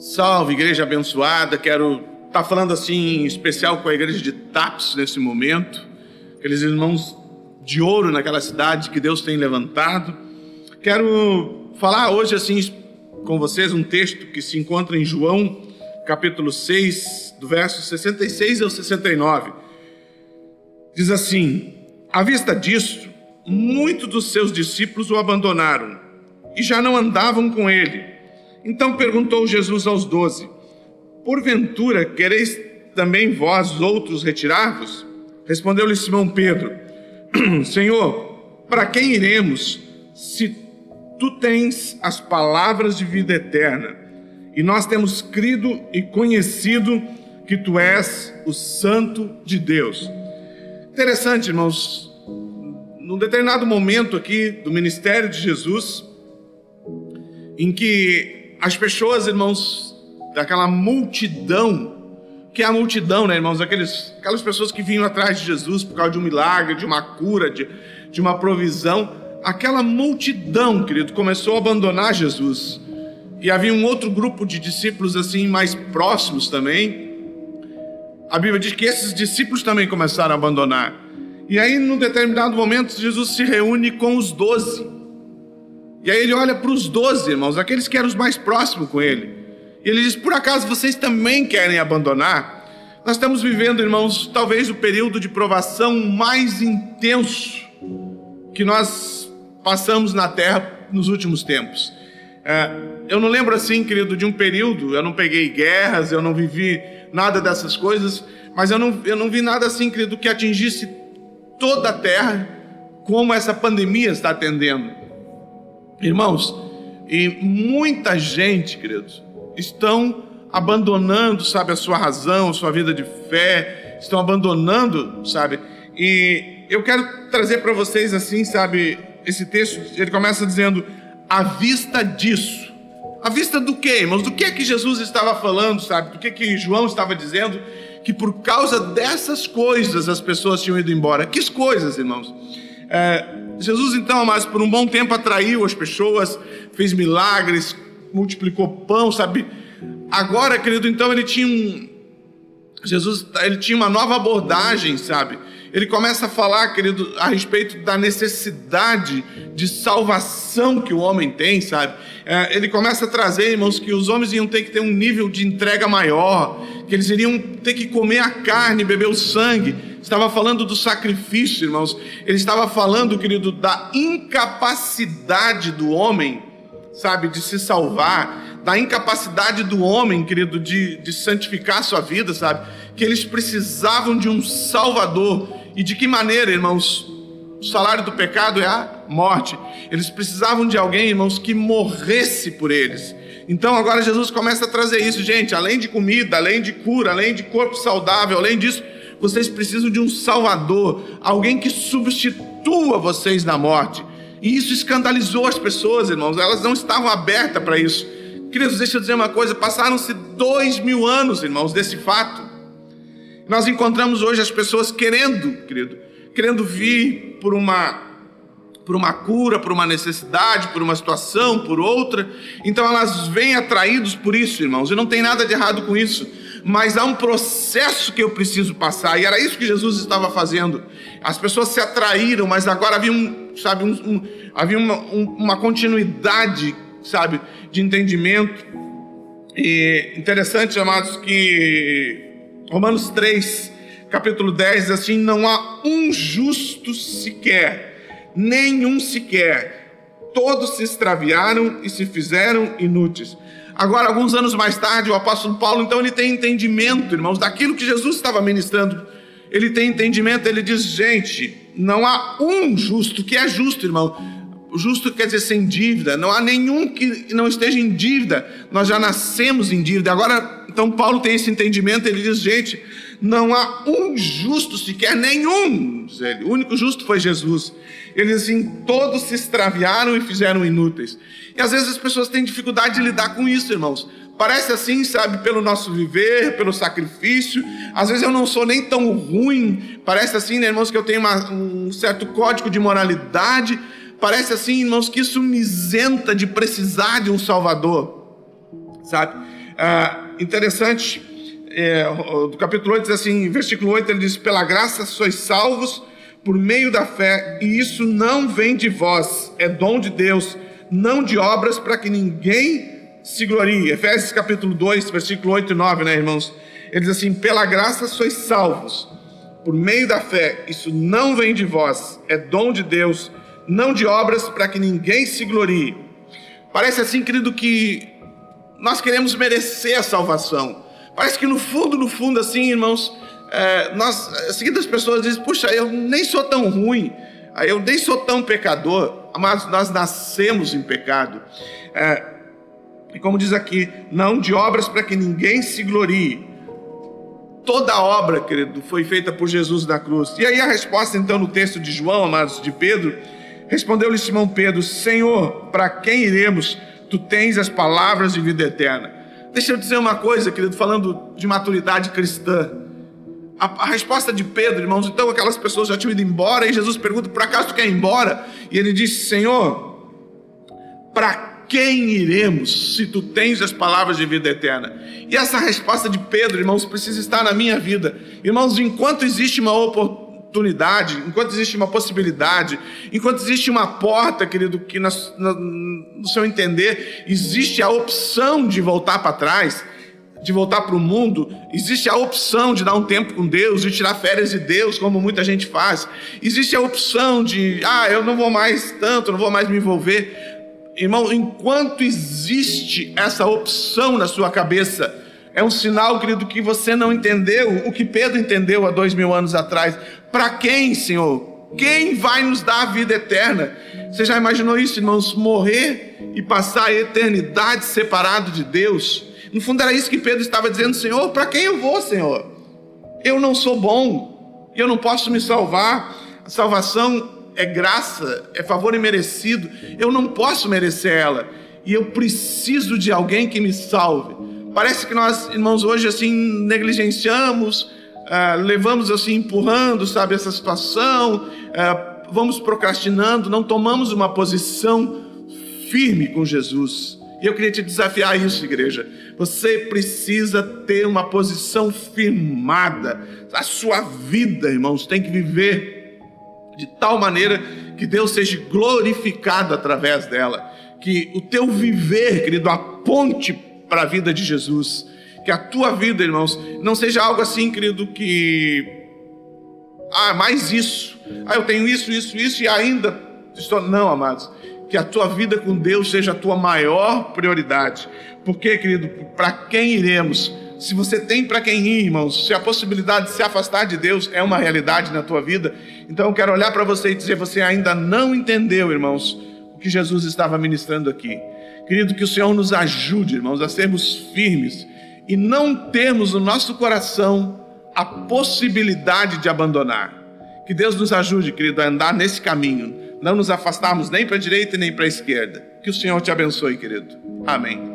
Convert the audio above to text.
Salve, igreja abençoada. Quero estar falando assim em especial com a igreja de Tapes nesse momento, aqueles irmãos de ouro naquela cidade que Deus tem levantado. Quero falar hoje assim com vocês um texto que se encontra em João, capítulo 6, do verso 66 ao 69. Diz assim: à vista disso, muitos dos seus discípulos o abandonaram e já não andavam com ele. Então perguntou Jesus aos 12: porventura quereis também vós outros retirar-vos? Respondeu-lhe Simão Pedro: Senhor, para quem iremos, se tu tens as palavras de vida eterna, e nós temos crido e conhecido que tu és o Santo de Deus. Interessante, irmãos, num determinado momento aqui do ministério de Jesus, em que as pessoas, irmãos, daquela multidão, que é a multidão, né, irmãos? Aquelas pessoas que vinham atrás de Jesus por causa de um milagre, de uma cura, de uma provisão. Aquela multidão, querido, começou a abandonar Jesus. E havia um outro grupo de discípulos assim mais próximos também. A Bíblia diz que esses discípulos também começaram a abandonar. E aí, num determinado momento, Jesus se reúne com os 12. E aí ele olha para os 12, irmãos, aqueles que eram os mais próximos com ele. E ele diz: por acaso vocês também querem abandonar? Nós estamos vivendo, irmãos, talvez o período de provação mais intenso que nós passamos na terra nos últimos tempos. Eu não lembro assim, querido, de um período, eu não peguei guerras, eu não vivi nada dessas coisas, mas eu não vi nada assim, querido, que atingisse toda a terra como essa pandemia está atendendo. Irmãos, e muita gente, queridos, estão abandonando, sabe, a sua razão, a sua vida de fé, estão abandonando, sabe, e eu quero trazer para vocês assim, sabe, esse texto, ele começa dizendo: à vista disso. À vista do quê, irmãos? Do que é que Jesus estava falando, sabe, do que João estava dizendo? Que por causa dessas coisas as pessoas tinham ido embora. Que coisas, irmãos? Jesus, então, mas por um bom tempo atraiu as pessoas, fez milagres, multiplicou pão, sabe? Agora, querido, então ele tinha uma nova abordagem, sabe? Ele começa a falar, querido, a respeito da necessidade de salvação que o homem tem, sabe? Ele começa a trazer, irmãos, que os homens iam ter que ter um nível de entrega maior, que eles iriam ter que comer a carne, beber o sangue. Estava falando do sacrifício, irmãos. Ele estava falando, querido, da incapacidade do homem, sabe, de se salvar, da incapacidade do homem, querido, de santificar a sua vida, sabe? Que eles precisavam de um Salvador. E de que maneira, irmãos? O salário do pecado é a morte. Eles precisavam de alguém, irmãos, que morresse por eles. Então agora Jesus começa a trazer isso, gente. Além de comida, além de cura, além de corpo saudável, além disso, vocês precisam de um Salvador, alguém que substitua vocês na morte. E isso escandalizou as pessoas, irmãos. Elas não estavam abertas para isso. Queridos, deixa eu dizer uma coisa: passaram-se 2000 anos, irmãos, desse fato. Nós encontramos hoje as pessoas querendo vir por uma cura, por uma necessidade, por uma situação, por outra. Então elas vêm atraídos por isso, irmãos. E não tem nada de errado com isso. Mas há um processo que eu preciso passar. E era isso que Jesus estava fazendo. As pessoas se atraíram, mas agora havia havia uma continuidade, sabe, de entendimento. E interessante, amados, que Romanos 3, capítulo 10, diz assim: não há um justo sequer, nenhum sequer. Todos se extraviaram e se fizeram inúteis. Agora, alguns anos mais tarde, o apóstolo Paulo, então, ele tem entendimento, irmãos, daquilo que Jesus estava ministrando. Ele tem entendimento, ele diz: gente, não há um justo. Que é justo, irmão? Justo quer dizer sem dívida. Não há nenhum que não esteja em dívida. Nós já nascemos em dívida. Agora, então, Paulo tem esse entendimento, ele diz: gente, não há um justo sequer, nenhum. O único justo foi Jesus. Ele diz assim: todos se extraviaram e fizeram inúteis. E às vezes as pessoas têm dificuldade de lidar com isso, irmãos. Parece assim, sabe, pelo nosso viver, pelo sacrifício. Às vezes eu não sou nem tão ruim. Parece assim, né, irmãos, que eu tenho um certo código de moralidade. Parece assim, irmãos, que isso me isenta de precisar de um Salvador, sabe? Interessante, do capítulo 8 diz assim, versículo 8, ele diz: pela graça sois salvos por meio da fé, e isso não vem de vós, é dom de Deus, não de obras, para que ninguém se glorie. Efésios capítulo 2, versículo 8 e 9, né, irmãos? Ele diz assim: pela graça sois salvos por meio da fé, isso não vem de vós, é dom de Deus, não de obras, para que ninguém se glorie. Parece assim, querido, que nós queremos merecer a salvação. Parece que no fundo assim, irmãos, seguidas pessoas dizem: puxa, eu nem sou tão ruim, eu nem sou tão pecador, mas nós nascemos em pecado. E como diz aqui, não de obras para que ninguém se glorie. Toda a obra, querido, foi feita por Jesus na cruz. E aí a resposta, então, no texto de João, amados, de Pedro, respondeu-lhe Simão Pedro: Senhor, para quem iremos? Tu tens as palavras de vida eterna. Deixa eu dizer uma coisa, querido, falando de maturidade cristã. A resposta de Pedro, irmãos, então aquelas pessoas já tinham ido embora, e Jesus pergunta: por acaso tu quer ir embora? E ele diz: Senhor, para quem iremos se tu tens as palavras de vida eterna? E essa resposta de Pedro, irmãos, precisa estar na minha vida. Irmãos, enquanto existe uma oportunidade, enquanto existe uma possibilidade, enquanto existe uma porta, querido, que no seu entender, existe a opção de voltar para trás, de voltar para o mundo, existe a opção de dar um tempo com Deus, de tirar férias de Deus, como muita gente faz. Existe a opção de, eu não vou mais tanto, não vou mais me envolver. Irmão, enquanto existe essa opção na sua cabeça, é um sinal, querido, que você não entendeu o que Pedro entendeu há 2000 anos atrás. Para quem, Senhor? Quem vai nos dar a vida eterna? Você já imaginou isso, irmãos? Morrer e passar a eternidade separado de Deus? No fundo era isso que Pedro estava dizendo: Senhor, para quem eu vou, Senhor? Eu não sou bom, eu não posso me salvar. A salvação é graça, é favor imerecido, eu não posso merecer ela, e eu preciso de alguém que me salve. Parece que nós, irmãos, hoje assim negligenciamos, levamos assim, empurrando, sabe, essa situação, vamos procrastinando, não tomamos uma posição firme com Jesus. E eu queria te desafiar a isso, igreja. Você precisa ter uma posição firmada. A sua vida, irmãos, tem que viver de tal maneira que Deus seja glorificado através dela. Que o teu viver, querido, aponte para a vida de Jesus. Que a tua vida, irmãos, não seja algo assim, querido, que... mais isso. Eu tenho isso e ainda estou... Não, amados. Que a tua vida com Deus seja a tua maior prioridade. Porque, querido, para quem iremos? Se você tem para quem ir, irmãos, se a possibilidade de se afastar de Deus é uma realidade na tua vida, então eu quero olhar para você e dizer: você ainda não entendeu, irmãos, o que Jesus estava ministrando aqui. Querido, que o Senhor nos ajude, irmãos, a sermos firmes e não termos no nosso coração a possibilidade de abandonar. Que Deus nos ajude, querido, a andar nesse caminho, não nos afastarmos nem para a direita nem para a esquerda. Que o Senhor te abençoe, querido. Amém.